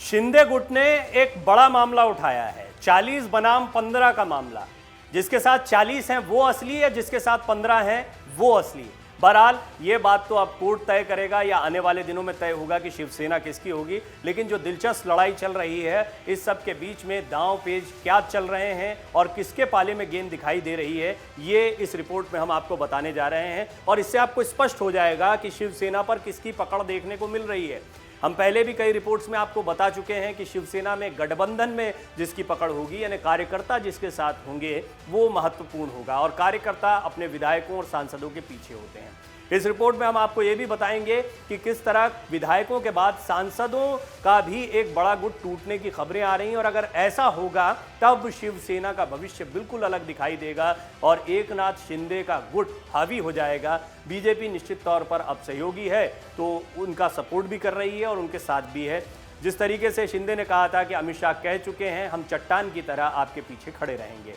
शिंदे गुट ने एक बड़ा मामला उठाया है, 40 बनाम 15 का मामला। जिसके साथ 40 हैं वो असली है, जिसके साथ 15 हैं वो असली। बहरहाल ये बात तो अब कोर्ट तय करेगा या आने वाले दिनों में तय होगा कि शिवसेना किसकी होगी। लेकिन जो दिलचस्प लड़ाई चल रही है, इस सब के बीच में दांव पेच क्या चल रहे हैं और किसके पाले में गेंद दिखाई दे रही है, ये इस रिपोर्ट में हम आपको बताने जा रहे हैं। और इससे आपको स्पष्ट हो जाएगा कि शिवसेना पर किसकी पकड़ देखने को मिल रही है। हम पहले भी कई रिपोर्ट्स में आपको बता चुके हैं कि शिवसेना में गठबंधन में जिसकी पकड़ होगी, यानी कार्यकर्ता जिसके साथ होंगे, वो महत्वपूर्ण होगा। और कार्यकर्ता अपने विधायकों और सांसदों के पीछे होते हैं। इस रिपोर्ट में हम आपको ये भी बताएंगे कि किस तरह विधायकों के बाद सांसदों का भी एक बड़ा गुट टूटने की खबरें आ रही हैं। और अगर ऐसा होगा तब शिवसेना का भविष्य बिल्कुल अलग दिखाई देगा और एकनाथ शिंदे का गुट हावी हो जाएगा। बीजेपी निश्चित तौर पर अब सहयोगी है, तो उनका सपोर्ट भी कर रही है और उनके साथ भी है। जिस तरीके से शिंदे ने कहा था कि अमित शाह कह चुके हैं, हम चट्टान की तरह आपके पीछे खड़े रहेंगे।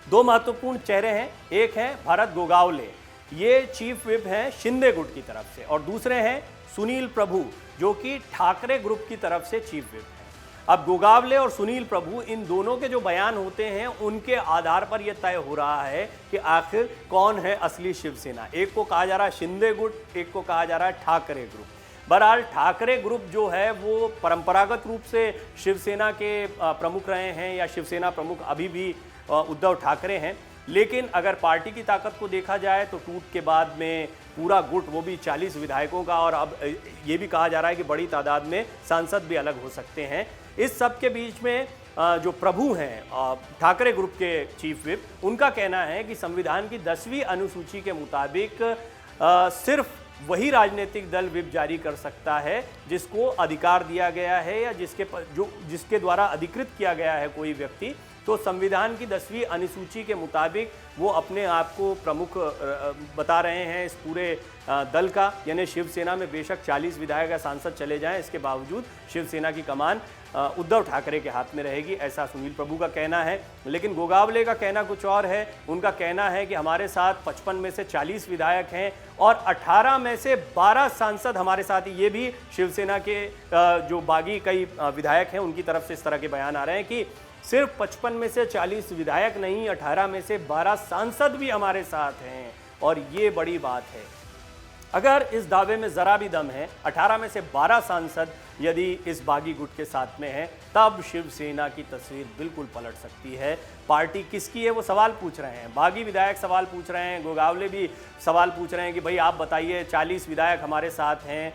दो महत्वपूर्ण चेहरे हैं, एक हैं भरत गोगावले, ये चीफ विप हैं शिंदे गुट की तरफ से, और दूसरे हैं सुनील प्रभु जो कि ठाकरे ग्रुप की तरफ से चीफ विप हैं। अब गोगावले और सुनील प्रभु, इन दोनों के जो बयान होते हैं उनके आधार पर यह तय हो रहा है कि आखिर कौन है असली शिवसेना। एक को कहा जा रहा है शिंदे गुट, एक को कहा जा रहा है ठाकरे ग्रुप। बहरहाल ठाकरे ग्रुप जो है वो परंपरागत रूप से शिवसेना के प्रमुख रहे हैं, या शिवसेना प्रमुख अभी भी उद्धव ठाकरे हैं। लेकिन अगर पार्टी की ताकत को देखा जाए तो टूट के बाद में पूरा गुट, वो भी 40 विधायकों का, और अब ये भी कहा जा रहा है कि बड़ी तादाद में सांसद भी अलग हो सकते हैं। इस सब के बीच में जो प्रभु हैं ठाकरे ग्रुप के चीफ विप, उनका कहना है कि संविधान की 10वीं अनुसूची के मुताबिक सिर्फ वही राजनीतिक दल विप जारी कर सकता है जिसको अधिकार दिया गया है या जिसके द्वारा अधिकृत किया गया है कोई व्यक्ति। तो संविधान की 10वीं अनुसूची के मुताबिक वो अपने आप को प्रमुख बता रहे हैं इस पूरे दल का। यानी शिवसेना में बेशक 40 विधायक या सांसद चले जाएं, इसके बावजूद शिवसेना की कमान उद्धव ठाकरे के हाथ में रहेगी, ऐसा सुनील प्रभु का कहना है। लेकिन गोगावले का कहना कुछ और है। उनका कहना है कि हमारे साथ 55 में से 40 विधायक हैं और 18 में से 12 सांसद हमारे साथ ही। ये भी शिवसेना के जो बागी कई विधायक हैं उनकी तरफ से इस तरह के बयान आ रहे हैं कि सिर्फ 55 में से 40 विधायक नहीं, 18 में से 12 सांसद भी हमारे साथ हैं। और ये बड़ी बात है। अगर इस दावे में जरा भी दम है, 18 में से 12 सांसद यदि इस बागी गुट के साथ में हैं, तब शिवसेना की तस्वीर बिल्कुल पलट सकती है। पार्टी किसकी है वो सवाल पूछ रहे हैं, बागी विधायक सवाल पूछ रहे हैं, गोगावले भी सवाल पूछ रहे हैं कि भाई आप बताइए, 40 विधायक हमारे साथ हैं,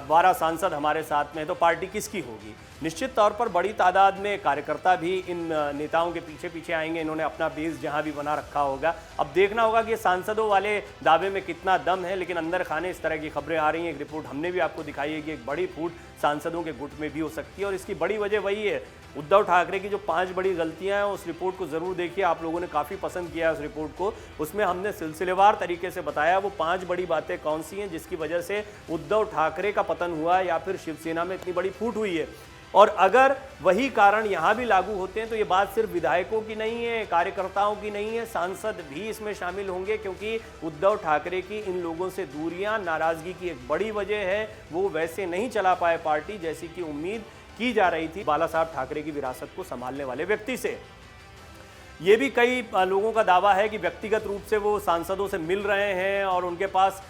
12 सांसद हमारे साथ में, तो पार्टी किसकी होगी। निश्चित तौर पर बड़ी तादाद में कार्यकर्ता भी इन नेताओं के पीछे पीछे आएंगे। इन्होंने अपना बेस जहां भी बना रखा होगा। अब देखना होगा कि ये सांसदों वाले दावे में कितना दम है। लेकिन अंदर खाने इस तरह की खबरें आ रही हैं। एक रिपोर्ट हमने भी आपको दिखाई है कि एक बड़ी फूट सांसदों के गुट में भी हो सकती है। और इसकी बड़ी वजह वही है, उद्धव ठाकरे की जो 5 बड़ी गलतियां हैं, उस रिपोर्ट को ज़रूर देखिए। आप लोगों ने काफ़ी पसंद किया है उस रिपोर्ट को। उसमें हमने सिलसिलेवार तरीके से बताया वो 5 बड़ी बातें कौन सी हैं जिसकी वजह से उद्धव ठाकरे का पतन हुआ या फिर शिवसेना में इतनी बड़ी फूट हुई है। और अगर वही कारण यहाँ भी लागू होते हैं तो ये बात सिर्फ विधायकों की नहीं है, कार्यकर्ताओं की नहीं है, सांसद भी इसमें शामिल होंगे। क्योंकि उद्धव ठाकरे की इन लोगों से दूरियां, नाराजगी की एक बड़ी वजह है। वो वैसे नहीं चला पाए पार्टी जैसी कि उम्मीद की जा रही थी बाला साहब ठाकरे की विरासत को संभालने वाले व्यक्ति से। ये भी कई लोगों का दावा है कि व्यक्तिगत रूप से वो सांसदों से मिल रहे हैं और उनके पास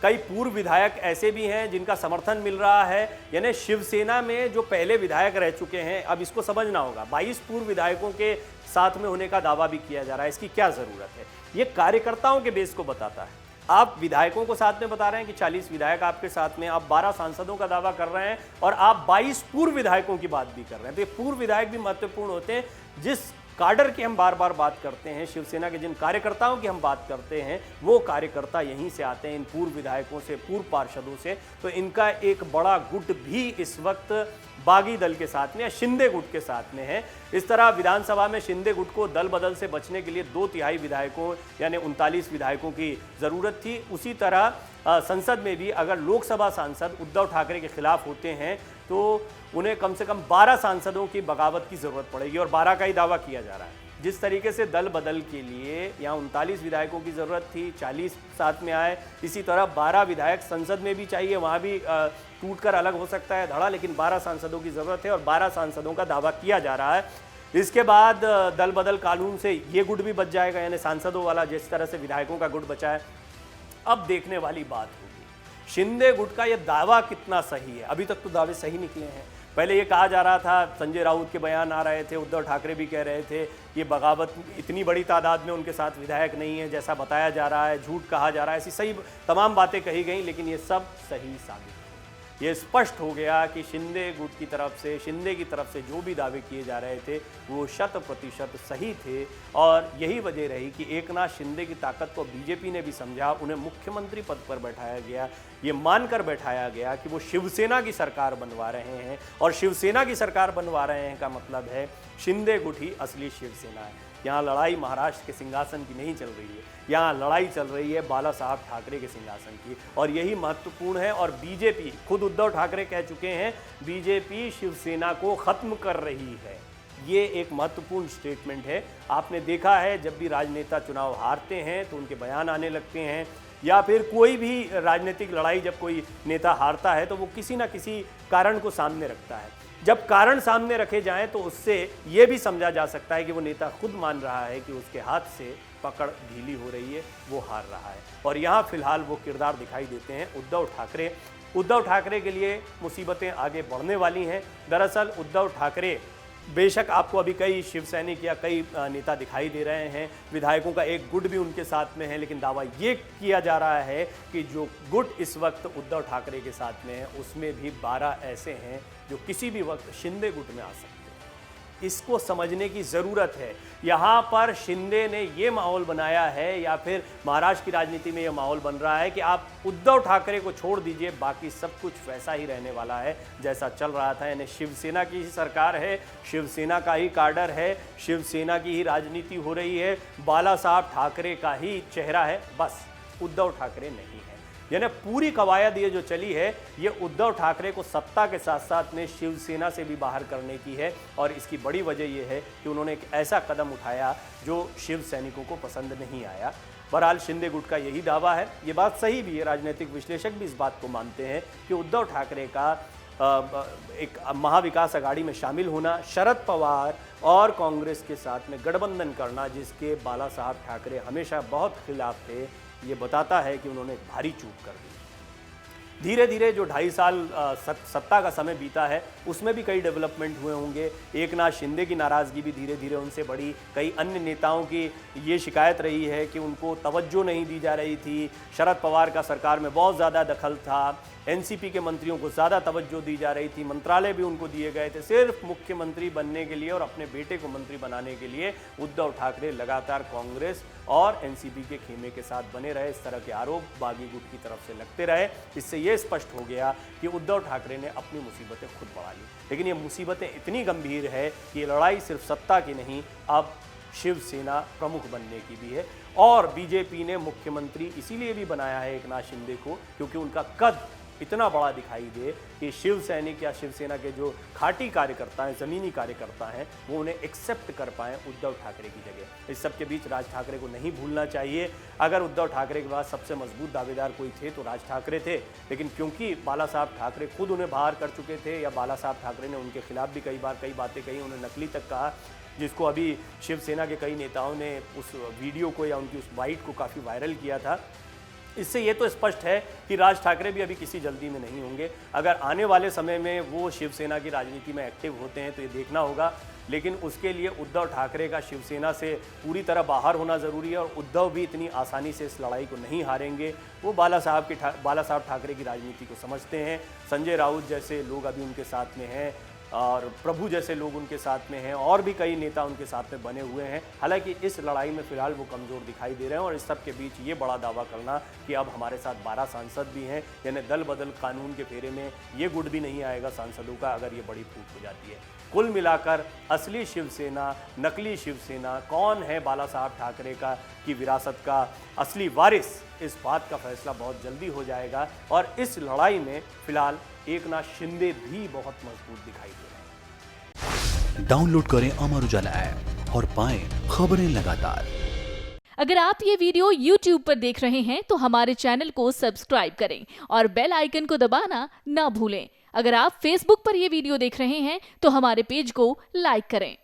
कई पूर्व विधायक ऐसे भी हैं जिनका समर्थन मिल रहा है। यानी शिवसेना में जो पहले विधायक रह चुके हैं, अब इसको समझना होगा, 22 पूर्व विधायकों के साथ में होने का दावा भी किया जा रहा है। इसकी क्या ज़रूरत है? ये कार्यकर्ताओं के बेस को बताता है। आप विधायकों को साथ में बता रहे हैं कि 40 विधायक आपके साथ में, आप 12 सांसदों का दावा कर रहे हैं और आप 22 पूर्व विधायकों की बात भी कर रहे हैं। तो ये पूर्व विधायक भी महत्वपूर्ण होते हैं। जिस काडर की हम बार बार बात करते हैं, शिवसेना के जिन कार्यकर्ताओं की हम बात करते हैं, वो कार्यकर्ता यहीं से आते हैं, इन पूर्व विधायकों से, पूर्व पार्षदों से। तो इनका एक बड़ा गुट भी इस वक्त बागी दल के साथ में या शिंदे गुट के साथ में है। इस तरह विधानसभा में शिंदे गुट को दल बदल से बचने के लिए 2/3 विधायकों यानी 39 विधायकों की ज़रूरत थी। उसी तरह संसद में भी अगर लोकसभा सांसद उद्धव ठाकरे के खिलाफ होते हैं तो उन्हें कम से कम 12 सांसदों की बगावत की ज़रूरत पड़ेगी और 12 का ही दावा किया जा रहा है। जिस तरीके से दल बदल के लिए यहाँ 39 विधायकों की ज़रूरत थी, 40 साथ में आए, इसी तरह 12 विधायक संसद में भी चाहिए, वहाँ भी टूटकर अलग हो सकता है धड़ा, लेकिन 12 सांसदों की ज़रूरत है और 12 सांसदों का दावा किया जा रहा है। इसके बाद दल बदल कानून से ये गुट भी बच जाएगा, यानी सांसदों वाला जिस तरह से विधायकों का गुट बचा है। अब देखने वाली बात होगी शिंदे गुट का ये दावा कितना सही है। अभी तक तो दावे सही निकले हैं। पहले ये कहा जा रहा था, संजय राउत के बयान आ रहे थे, उद्धव ठाकरे भी कह रहे थे ये बगावत इतनी बड़ी तादाद में उनके साथ विधायक नहीं है जैसा बताया जा रहा है, झूठ कहा जा रहा है, ऐसी सही तमाम बातें कही गई, लेकिन ये सब सही साबित हुई। ये स्पष्ट हो गया कि शिंदे गुट की तरफ से, शिंदे की तरफ से जो भी दावे किए जा रहे थे वो 100% सही थे। और यही वजह रही कि एकनाथ शिंदे की ताकत को बीजेपी ने भी समझा, उन्हें मुख्यमंत्री पद पर बैठाया गया, ये मानकर बैठाया गया कि वो शिवसेना की सरकार बनवा रहे हैं। और शिवसेना की सरकार बनवा रहे हैं का मतलब है शिंदे गुट ही असली शिवसेना है। यहाँ लड़ाई महाराष्ट्र के सिंहासन की नहीं चल रही है, यहाँ लड़ाई चल रही है बाला साहब ठाकरे के सिंहासन की, और यही महत्वपूर्ण है। और बीजेपी, खुद उद्धव ठाकरे कह चुके हैं, बीजेपी शिवसेना को खत्म कर रही है। ये एक महत्वपूर्ण स्टेटमेंट है। आपने देखा है जब भी राजनेता चुनाव हारते हैं तो उनके बयान आने लगते हैं, या फिर कोई भी राजनीतिक लड़ाई जब कोई नेता हारता है तो वो किसी ना किसी कारण को सामने रखता है। जब कारण सामने रखे जाएं तो उससे ये भी समझा जा सकता है कि वो नेता खुद मान रहा है कि उसके हाथ से पकड़ ढीली हो रही है, वो हार रहा है। और यहाँ फिलहाल वो किरदार दिखाई देते हैं उद्धव ठाकरे। उद्धव ठाकरे के लिए मुसीबतें आगे बढ़ने वाली हैं। दरअसल उद्धव ठाकरे, बेशक आपको अभी कई शिव सैनिक या कई नेता दिखाई दे रहे हैं, विधायकों का एक गुट भी उनके साथ में है, लेकिन दावा ये किया जा रहा है कि जो गुट इस वक्त उद्धव ठाकरे के साथ में है उसमें भी 12 ऐसे हैं जो किसी भी वक्त शिंदे गुट में आ सकते हैं। इसको समझने की ज़रूरत है। यहाँ पर शिंदे ने ये माहौल बनाया है, या फिर महाराष्ट्र की राजनीति में ये माहौल बन रहा है कि आप उद्धव ठाकरे को छोड़ दीजिए, बाकी सब कुछ वैसा ही रहने वाला है जैसा चल रहा था। यानी शिवसेना की ही सरकार है, शिवसेना का ही काडर है, शिवसेना की ही राजनीति हो रही है, बाला साहब ठाकरे का ही चेहरा है, बस उद्धव ठाकरे नहीं है। यानी पूरी कवायद ये जो चली है ये उद्धव ठाकरे को सत्ता के साथ साथ में शिवसेना से भी बाहर करने की है। और इसकी बड़ी वजह ये है कि उन्होंने एक ऐसा कदम उठाया जो शिव सैनिकों को पसंद नहीं आया। बहरहाल शिंदे गुट का यही दावा है। ये बात सही भी है, राजनीतिक विश्लेषक भी इस बात को मानते हैं कि उद्धव ठाकरे का एक महाविकास अघाड़ी में शामिल होना, शरद पवार और कांग्रेस के साथ में गठबंधन करना, जिसके बाला साहब ठाकरे हमेशा बहुत खिलाफ थे, ये बताता है कि उन्होंने भारी चूक कर दी। धीरे धीरे जो 2.5 साल सत्ता का समय बीता है उसमें भी कई डेवलपमेंट हुए होंगे। एकनाथ शिंदे की नाराज़गी भी धीरे धीरे उनसे बढ़ी। कई अन्य नेताओं की ये शिकायत रही है कि उनको तवज्जो नहीं दी जा रही थी। शरद पवार का सरकार में बहुत ज़्यादा दखल था, एनसीपी के मंत्रियों को ज़्यादा तवज्जो दी जा रही थी, मंत्रालय भी उनको दिए गए थे सिर्फ मुख्यमंत्री बनने के लिए और अपने बेटे को मंत्री बनाने के लिए। उद्धव ठाकरे लगातार कांग्रेस और एनसीपी के खेमे के साथ बने रहे। इस तरह के आरोप बागी गुट की तरफ से लगते रहे। इससे ये स्पष्ट हो गया कि उद्धव ठाकरे ने अपनी मुसीबतें खुद बढ़ा ली। लेकिन ये मुसीबतें इतनी गंभीर है कि ये लड़ाई सिर्फ सत्ता की नहीं, अब शिवसेना प्रमुख बनने की भी है। और बीजेपी ने मुख्यमंत्री इसीलिए भी बनाया है एकनाथ शिंदे को क्योंकि उनका कद इतना बड़ा दिखाई दे कि शिव सैनिक या शिवसेना के जो खाटी कार्यकर्ता हैं, ज़मीनी कार्यकर्ता हैं, वो उन्हें एक्सेप्ट कर पाएँ उद्धव ठाकरे की जगह। इस सब के बीच राज ठाकरे को नहीं भूलना चाहिए। अगर उद्धव ठाकरे के बाद सबसे मजबूत दावेदार कोई थे तो राज ठाकरे थे, लेकिन क्योंकि बाला साहब ठाकरे खुद उन्हें बाहर कर चुके थे, या बाला साहब ठाकरे ने उनके खिलाफ भी कई बार कई बातें कही, उन्हें नकली तक कहा, जिसको अभी शिवसेना के कई नेताओं ने उस वीडियो को या उनकी उस बाइट को काफ़ी वायरल किया था। इससे ये तो स्पष्ट है कि राज ठाकरे भी अभी किसी जल्दी में नहीं होंगे। अगर आने वाले समय में वो शिवसेना की राजनीति में एक्टिव होते हैं तो ये देखना होगा, लेकिन उसके लिए उद्धव ठाकरे का शिवसेना से पूरी तरह बाहर होना ज़रूरी है। और उद्धव भी इतनी आसानी से इस लड़ाई को नहीं हारेंगे। वो बाला साहब ठाकरे की राजनीति को समझते हैं। संजय राउत जैसे लोग अभी उनके साथ में हैं और प्रभु जैसे लोग उनके साथ में हैं, और भी कई नेता उनके साथ में बने हुए हैं। हालांकि इस लड़ाई में फिलहाल वो कमज़ोर दिखाई दे रहे हैं। और इस सब के बीच ये बड़ा दावा करना कि अब हमारे साथ 12 सांसद भी हैं, यानी दल बदल कानून के फेरे में ये गुट भी नहीं आएगा सांसदों का अगर ये बड़ी फूट हो जाती है। कुल मिलाकर असली शिवसेना, नकली शिवसेना कौन है, बाला साहब ठाकरे की विरासत का असली वारिस, इस बात का फैसला बहुत जल्दी हो जाएगा। और इस लड़ाई में फिलहाल एकनाथ शिंदे भी बहुत मजबूत दिखाई दे रहे हैं। डाउनलोड करें अमर उजाला ऐप और पाएं खबरें लगातार। अगर आप ये वीडियो YouTube पर देख रहे हैं तो हमारे चैनल को सब्सक्राइब करें और बेल आइकन को दबाना ना भूलें। अगर आप Facebook पर ये वीडियो देख रहे हैं तो हमारे पेज को लाइक करें।